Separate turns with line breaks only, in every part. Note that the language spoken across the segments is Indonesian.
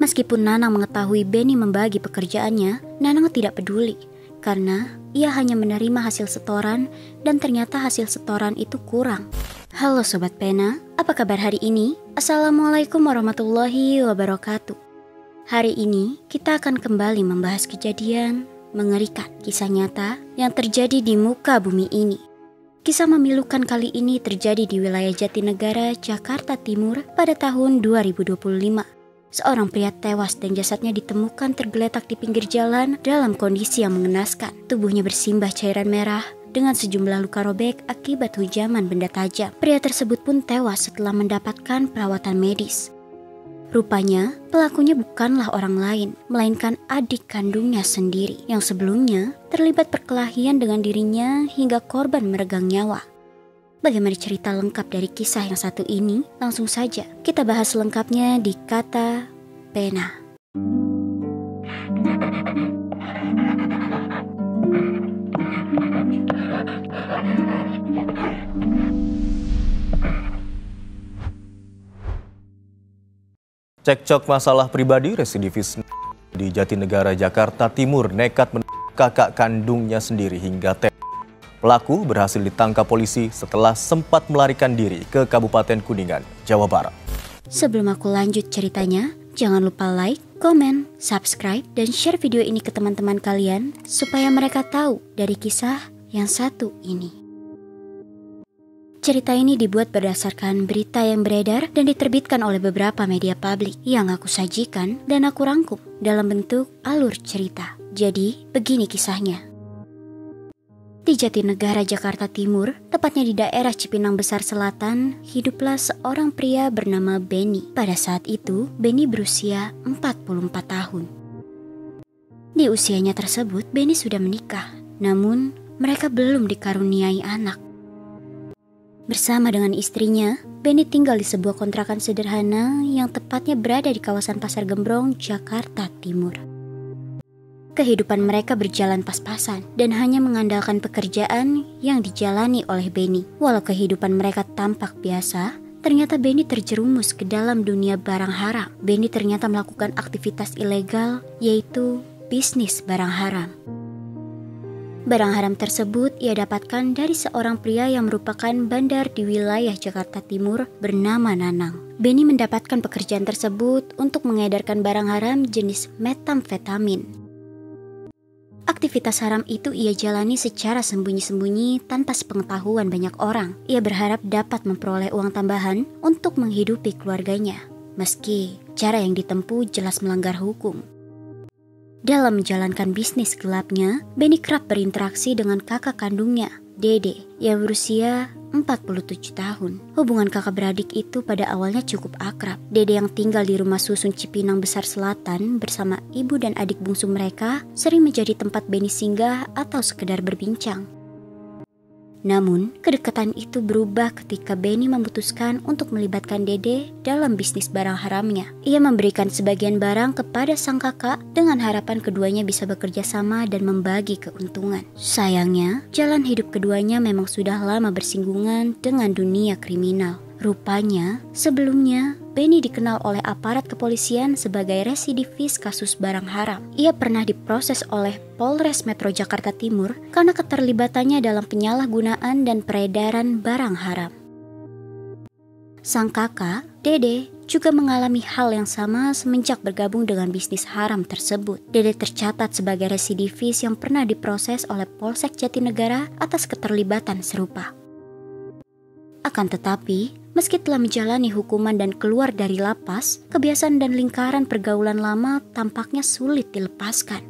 Meskipun Nanang mengetahui Benny membagi pekerjaannya, Nanang tidak peduli karena ia hanya menerima hasil setoran dan ternyata hasil setoran itu kurang. Halo Sobat Pena, apa kabar hari ini? Assalamualaikum warahmatullahi wabarakatuh. Hari ini kita akan kembali membahas kejadian mengerikan, kisah nyata yang terjadi di muka bumi ini. Kisah memilukan kali ini terjadi di wilayah Jatinegara, Jakarta Timur pada tahun 2025. Seorang pria tewas dan jasadnya ditemukan tergeletak di pinggir jalan dalam kondisi yang mengenaskan. Tubuhnya bersimbah cairan merah dengan sejumlah luka robek akibat hujaman benda tajam. Pria tersebut pun tewas setelah mendapatkan perawatan medis. Rupanya, pelakunya bukanlah orang lain, melainkan adik kandungnya sendiri yang sebelumnya terlibat perkelahian dengan dirinya hingga korban meregang nyawa. Bagaimana cerita lengkap dari kisah yang satu ini? Langsung saja kita bahas lengkapnya di Kata Pena.
Cekcok masalah pribadi, residivis di Jatinegara, Jakarta Timur nekat menembak kakak kandungnya sendiri hingga tewas. Pelaku berhasil ditangkap polisi setelah sempat melarikan diri ke Kabupaten Kuningan, Jawa Barat.
Sebelum aku lanjut ceritanya, jangan lupa like, komen, subscribe, dan share video ini ke teman-teman kalian supaya mereka tahu dari kisah yang satu ini. Cerita ini dibuat berdasarkan berita yang beredar dan diterbitkan oleh beberapa media publik yang aku sajikan dan aku rangkum dalam bentuk alur cerita. Jadi, begini kisahnya. Di Jatinegara, Jakarta Timur, tepatnya di daerah Cipinang Besar Selatan, hiduplah seorang pria bernama Benny. Pada saat itu, Benny berusia 44 tahun. Di usianya tersebut, Benny sudah menikah, namun mereka belum dikaruniai anak. Bersama dengan istrinya, Benny tinggal di sebuah kontrakan sederhana yang tepatnya berada di kawasan Pasar Gembrong, Jakarta Timur. Kehidupan mereka berjalan pas-pasan dan hanya mengandalkan pekerjaan yang dijalani oleh Benny. Walau kehidupan mereka tampak biasa, ternyata Benny terjerumus ke dalam dunia barang haram. Benny ternyata melakukan aktivitas ilegal, yaitu bisnis barang haram. Barang haram tersebut ia dapatkan dari seorang pria yang merupakan bandar di wilayah Jakarta Timur bernama Nanang. Benny mendapatkan pekerjaan tersebut untuk mengedarkan barang haram jenis metamfetamin. Aktivitas haram itu ia jalani secara sembunyi-sembunyi tanpa sepengetahuan banyak orang. Ia berharap dapat memperoleh uang tambahan untuk menghidupi keluarganya, meski cara yang ditempuh jelas melanggar hukum. Dalam menjalankan bisnis gelapnya, Benny kerap berinteraksi dengan kakak kandungnya, Dede, yang berusia 47 tahun. Hubungan kakak beradik itu pada awalnya cukup akrab. Dede yang tinggal di rumah susun Cipinang Besar Selatan bersama ibu dan adik bungsu mereka sering menjadi tempat Benny singgah atau sekedar berbincang. Namun, kedekatan itu berubah ketika Benny memutuskan untuk melibatkan Dede dalam bisnis barang haramnya. Ia memberikan sebagian barang kepada sang kakak dengan harapan keduanya bisa bekerja sama dan membagi keuntungan. Sayangnya, jalan hidup keduanya memang sudah lama bersinggungan dengan dunia kriminal. Rupanya, sebelumnya Benny dikenal oleh aparat kepolisian sebagai residivis kasus barang haram. Ia pernah diproses oleh Polres Metro Jakarta Timur karena keterlibatannya dalam penyalahgunaan dan peredaran barang haram. Sang kakak, Dede, juga mengalami hal yang sama semenjak bergabung dengan bisnis haram tersebut. Dede tercatat sebagai residivis yang pernah diproses oleh Polsek Jatinegara atas keterlibatan serupa. Akan tetapi, meski telah menjalani hukuman dan keluar dari lapas, kebiasaan dan lingkaran pergaulan lama tampaknya sulit dilepaskan.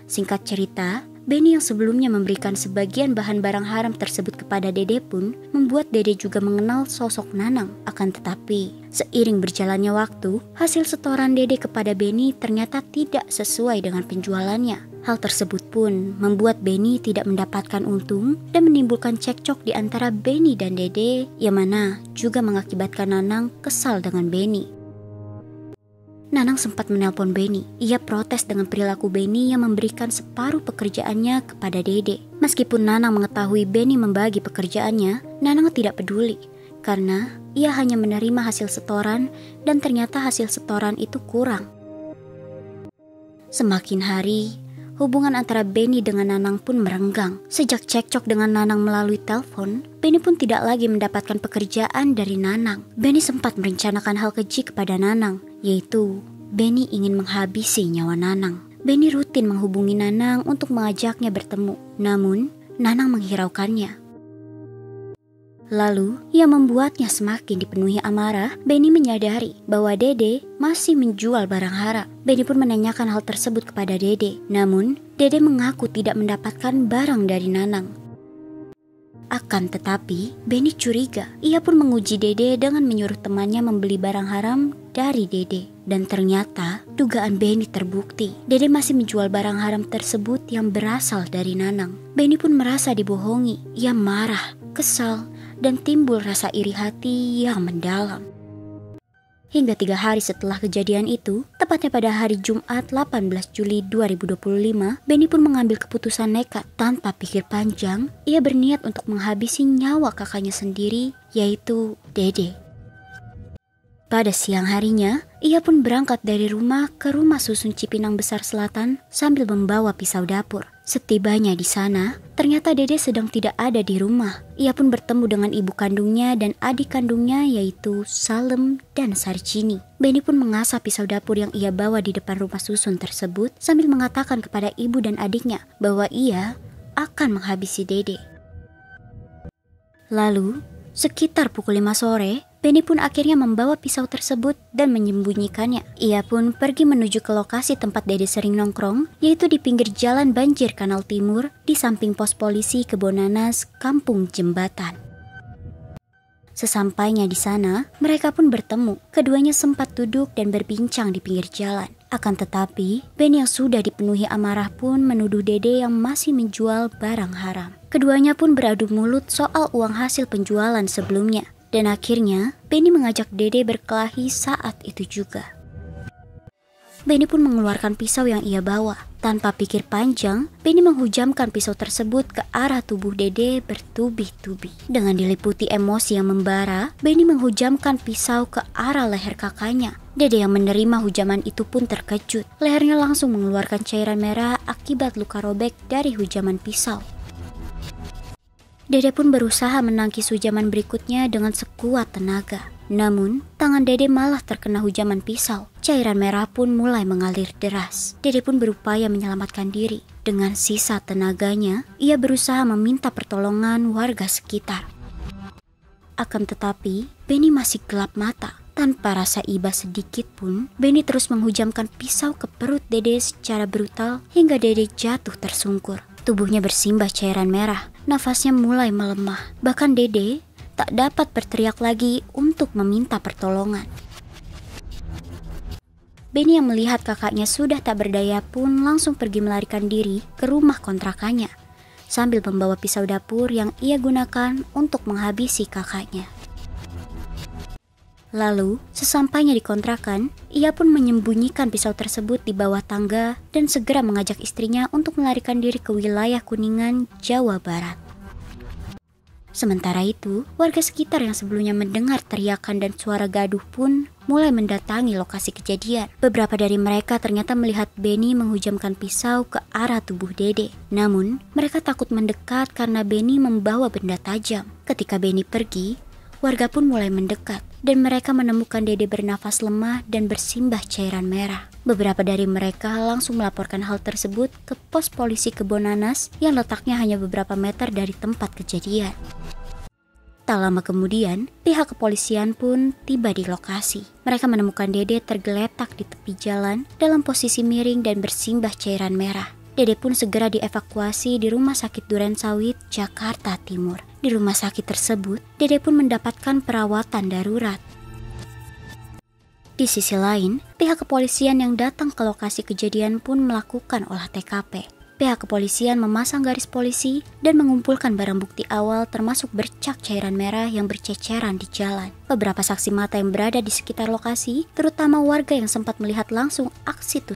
Singkat cerita, Benny yang sebelumnya memberikan sebagian bahan barang haram tersebut kepada Dede pun membuat Dede juga mengenal sosok Nanang. Akan tetapi, seiring berjalannya waktu, hasil setoran Dede kepada Benny ternyata tidak sesuai dengan penjualannya. Hal tersebut pun membuat Benny tidak mendapatkan untung dan menimbulkan cekcok di antara Benny dan Dede, yang mana juga mengakibatkan Nanang kesal dengan Benny. Nanang sempat menelpon Benny. Ia protes dengan perilaku Benny yang memberikan separuh pekerjaannya kepada Dede. Meskipun Nanang mengetahui Benny membagi pekerjaannya, Nanang tidak peduli karena ia hanya menerima hasil setoran dan ternyata hasil setoran itu kurang. Semakin hari, hubungan antara Benny dengan Nanang pun merenggang. Sejak cekcok dengan Nanang melalui telepon, Benny pun tidak lagi mendapatkan pekerjaan dari Nanang. Benny sempat merencanakan hal keji kepada Nanang, yaitu Benny ingin menghabisi nyawa Nanang. Benny rutin menghubungi Nanang untuk mengajaknya bertemu, namun Nanang menghiraukannya. Lalu, ia membuatnya semakin dipenuhi amarah. Benny menyadari bahwa Dede masih menjual barang haram. Benny pun menanyakan hal tersebut kepada Dede. Namun, Dede mengaku tidak mendapatkan barang dari Nanang. Akan tetapi, Benny curiga. Ia pun menguji Dede dengan menyuruh temannya membeli barang haram dari Dede. Dan ternyata, dugaan Benny terbukti. Dede masih menjual barang haram tersebut yang berasal dari Nanang. Benny pun merasa dibohongi. Ia marah, kesal, dan timbul rasa iri hati yang mendalam. Hingga 3 hari setelah kejadian itu, tepatnya pada hari Jumat 18 Juli 2025, Benny pun mengambil keputusan nekat. Tanpa pikir panjang, ia berniat untuk menghabisi nyawa kakaknya sendiri, yaitu Dede. Pada siang harinya, ia pun berangkat dari rumah ke rumah susun Cipinang Besar Selatan sambil membawa pisau dapur. Setibanya di sana, ternyata Dede sedang tidak ada di rumah. Ia pun bertemu dengan ibu kandungnya dan adik kandungnya yaitu Salem dan Sarjini. Benny pun mengasah pisau dapur yang ia bawa di depan rumah susun tersebut sambil mengatakan kepada ibu dan adiknya bahwa ia akan menghabisi Dede. Lalu, sekitar pukul 5 sore, Benny pun akhirnya membawa pisau tersebut dan menyembunyikannya. Ia pun pergi menuju ke lokasi tempat Dede sering nongkrong, yaitu di pinggir jalan Banjir Kanal Timur, di samping pos polisi Kebonanas, Kampung Jembatan. Sesampainya di sana, mereka pun bertemu. Keduanya sempat duduk dan berbincang di pinggir jalan. Akan tetapi, Benny yang sudah dipenuhi amarah pun menuduh Dede yang masih menjual barang haram. Keduanya pun beradu mulut soal uang hasil penjualan sebelumnya. Dan akhirnya, Benny mengajak Dede berkelahi saat itu juga. Benny pun mengeluarkan pisau yang ia bawa. Tanpa pikir panjang, Benny menghujamkan pisau tersebut ke arah tubuh Dede bertubi-tubi. Dengan diliputi emosi yang membara, Benny menghujamkan pisau ke arah leher kakaknya. Dede yang menerima hujaman itu pun terkejut. Lehernya langsung mengeluarkan cairan merah akibat luka robek dari hujaman pisau. Dede pun berusaha menangkis hujaman berikutnya dengan sekuat tenaga. Namun, tangan Dede malah terkena hujaman pisau. Cairan merah pun mulai mengalir deras. Dede pun berupaya menyelamatkan diri. Dengan sisa tenaganya, ia berusaha meminta pertolongan warga sekitar. Akan tetapi, Benny masih gelap mata. Tanpa rasa iba sedikit pun, Benny terus menghujamkan pisau ke perut Dede secara brutal hingga Dede jatuh tersungkur. Tubuhnya bersimbah cairan merah, nafasnya mulai melemah. Bahkan Dede tak dapat berteriak lagi untuk meminta pertolongan. Benny yang melihat kakaknya sudah tak berdaya pun langsung pergi melarikan diri ke rumah kontrakannya, sambil membawa pisau dapur yang ia gunakan untuk menghabisi kakaknya. Lalu, sesampainya di kontrakan, ia pun menyembunyikan pisau tersebut di bawah tangga dan segera mengajak istrinya untuk melarikan diri ke wilayah Kuningan, Jawa Barat. Sementara itu, warga sekitar yang sebelumnya mendengar teriakan dan suara gaduh pun mulai mendatangi lokasi kejadian. Beberapa dari mereka ternyata melihat Benny menghujamkan pisau ke arah tubuh Dede. Namun, mereka takut mendekat karena Benny membawa benda tajam. Ketika Benny pergi, warga pun mulai mendekat dan mereka menemukan Dede bernafas lemah dan bersimbah cairan merah. Beberapa dari mereka langsung melaporkan hal tersebut ke pos polisi Kebonanas yang letaknya hanya beberapa meter dari tempat kejadian. Tak lama kemudian, pihak kepolisian pun tiba di lokasi. Mereka menemukan Dede tergeletak di tepi jalan dalam posisi miring dan bersimbah cairan merah. Dede pun segera dievakuasi di Rumah Sakit Durensawit, Jakarta Timur. Di rumah sakit tersebut, Dede pun mendapatkan perawatan darurat. Di sisi lain, pihak kepolisian yang datang ke lokasi kejadian pun melakukan olah TKP. Pihak kepolisian memasang garis polisi dan mengumpulkan barang bukti awal termasuk bercak cairan merah yang berceceran di jalan. Beberapa saksi mata yang berada di sekitar lokasi, terutama warga yang sempat melihat langsung aksi itu,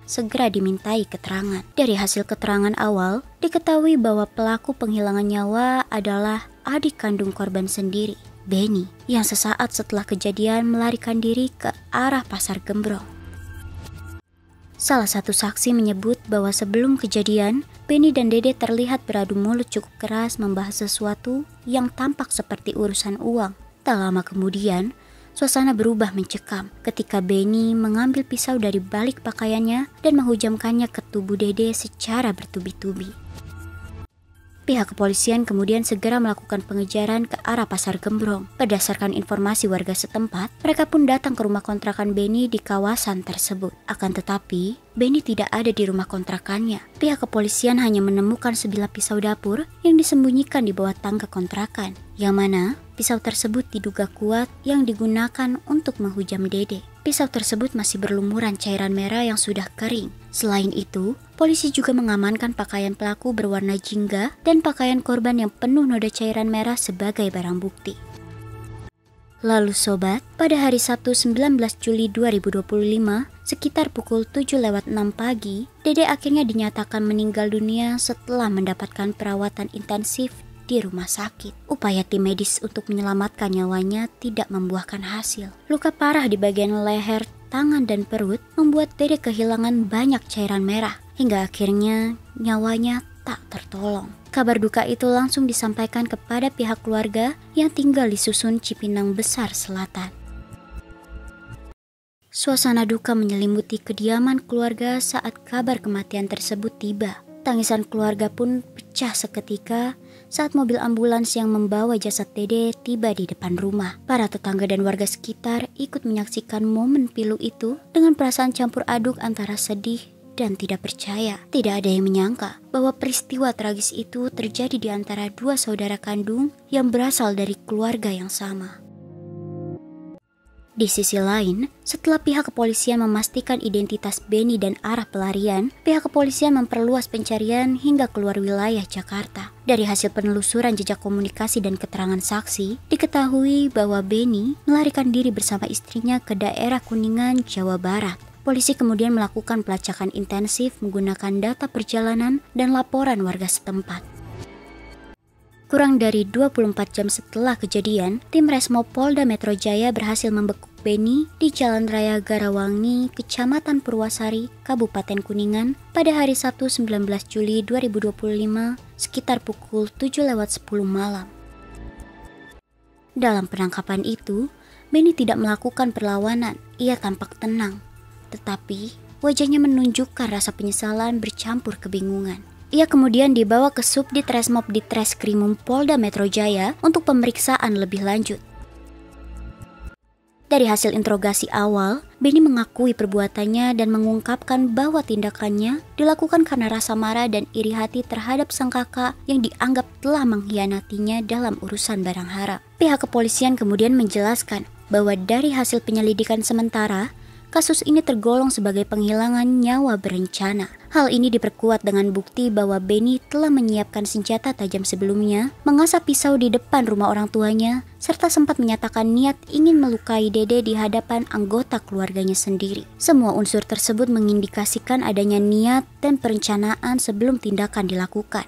segera dimintai keterangan. Dari hasil keterangan awal, diketahui bahwa pelaku penghilangan nyawa adalah adik kandung korban sendiri, Benny, yang sesaat setelah kejadian melarikan diri ke arah Pasar Gembrong. Salah satu saksi menyebut bahwa sebelum kejadian, Benny dan Dede terlihat beradu mulut cukup keras membahas sesuatu yang tampak seperti urusan uang. Tak lama kemudian, suasana berubah mencekam ketika Benny mengambil pisau dari balik pakaiannya dan menghujamkannya ke tubuh Dede secara bertubi-tubi. Pihak kepolisian kemudian segera melakukan pengejaran ke arah Pasar Gembrong. Berdasarkan informasi warga setempat, mereka pun datang ke rumah kontrakan Benny di kawasan tersebut. Akan tetapi, Benny tidak ada di rumah kontrakannya. Pihak kepolisian hanya menemukan sebilah pisau dapur yang disembunyikan di bawah tangga kontrakan, yang mana pisau tersebut diduga kuat yang digunakan untuk menghujam Dede. Pisau tersebut masih berlumuran cairan merah yang sudah kering. Selain itu, polisi juga mengamankan pakaian pelaku berwarna jingga dan pakaian korban yang penuh noda cairan merah sebagai barang bukti. Lalu sobat, pada hari Sabtu 19 Juli 2025, sekitar pukul 7:06 pagi, Dede akhirnya dinyatakan meninggal dunia setelah mendapatkan perawatan intensif di rumah sakit. Upaya tim medis untuk menyelamatkan nyawanya tidak membuahkan hasil. Luka parah di bagian leher, tangan, dan perut membuat Dede kehilangan banyak cairan merah, hingga akhirnya nyawanya tak tertolong. Kabar duka itu langsung disampaikan kepada pihak keluarga yang tinggal di Susun, Cipinang Besar Selatan. Suasana duka menyelimuti kediaman keluarga saat kabar kematian tersebut tiba. Tangisan keluarga pun pecah seketika saat mobil ambulans yang membawa jasad Dede tiba di depan rumah. Para tetangga dan warga sekitar ikut menyaksikan momen pilu itu dengan perasaan campur aduk antara sedih dan tidak percaya. Tidak ada yang menyangka bahwa peristiwa tragis itu terjadi di antara dua saudara kandung yang berasal dari keluarga yang sama. Di sisi lain, setelah pihak kepolisian memastikan identitas Benny dan arah pelarian, pihak kepolisian memperluas pencarian hingga keluar wilayah Jakarta. Dari hasil penelusuran jejak komunikasi dan keterangan saksi, diketahui bahwa Benny melarikan diri bersama istrinya ke daerah Kuningan, Jawa Barat. Polisi kemudian melakukan pelacakan intensif menggunakan data perjalanan dan laporan warga setempat. Kurang dari 24 jam setelah kejadian, tim Resmo Polda Metro Jaya berhasil membekuk Benny di Jalan Raya Garawangi, Kecamatan Purwasari, Kabupaten Kuningan pada hari Sabtu 19 Juli 2025 sekitar pukul 7:10 malam. Dalam penangkapan itu, Benny tidak melakukan perlawanan. Ia tampak tenang, tetapi wajahnya menunjukkan rasa penyesalan bercampur kebingungan. Ia kemudian dibawa ke Subdit Resmob di Treskrimum Polda Metro Jaya untuk pemeriksaan lebih lanjut. Dari hasil interogasi awal, Benny mengakui perbuatannya dan mengungkapkan bahwa tindakannya dilakukan karena rasa marah dan iri hati terhadap sang kakak yang dianggap telah mengkhianatinya dalam urusan barang haram. Pihak kepolisian kemudian menjelaskan bahwa dari hasil penyelidikan sementara, kasus ini tergolong sebagai penghilangan nyawa berencana. Hal ini diperkuat dengan bukti bahwa Benny telah menyiapkan senjata tajam sebelumnya, mengasah pisau di depan rumah orang tuanya, serta sempat menyatakan niat ingin melukai Dede di hadapan anggota keluarganya sendiri. Semua unsur tersebut mengindikasikan adanya niat dan perencanaan sebelum tindakan dilakukan.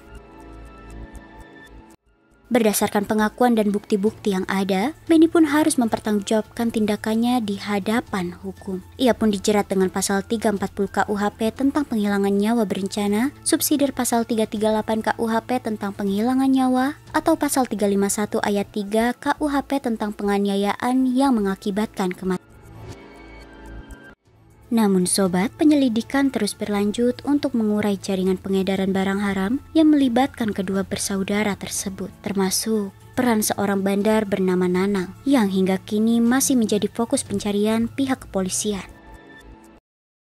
Berdasarkan pengakuan dan bukti-bukti yang ada, Benny pun harus mempertanggungjawabkan tindakannya di hadapan hukum. Ia pun dijerat dengan pasal 340 KUHP tentang penghilangan nyawa berencana, subsidiar pasal 338 KUHP tentang penghilangan nyawa, atau pasal 351 ayat 3 KUHP tentang penganiayaan yang mengakibatkan kematian. Namun sobat, penyelidikan terus berlanjut untuk mengurai jaringan pengedaran barang haram yang melibatkan kedua bersaudara tersebut, termasuk peran seorang bandar bernama Nanang yang hingga kini masih menjadi fokus pencarian pihak kepolisian.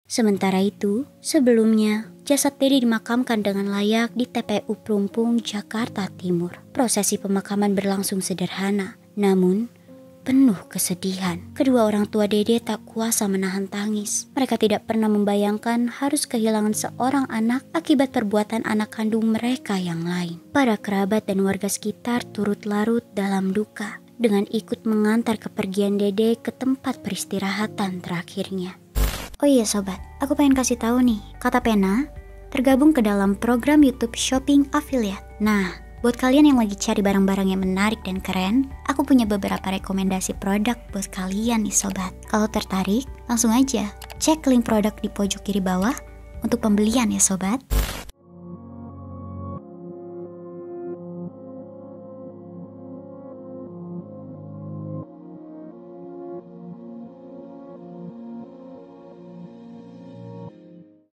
Sementara itu, sebelumnya jasad Dede dimakamkan dengan layak di TPU Plumpung, Jakarta Timur. Prosesi pemakaman berlangsung sederhana, namun penuh kesedihan. Kedua orang tua Dede tak kuasa menahan tangis. Mereka tidak pernah membayangkan harus kehilangan seorang anak akibat perbuatan anak kandung mereka yang lain. Para kerabat dan warga sekitar turut larut dalam duka dengan ikut mengantar kepergian Dede ke tempat peristirahatan terakhirnya. Oh iya sobat, aku pengen kasih tahu nih, Kata Pena tergabung ke dalam program YouTube Shopping Affiliate. Nah, Buat kalian yang lagi cari barang-barang yang menarik dan keren, aku punya beberapa rekomendasi produk buat kalian nih sobat. Kalau tertarik, langsung aja cek link produk di pojok kiri bawah untuk pembelian ya sobat.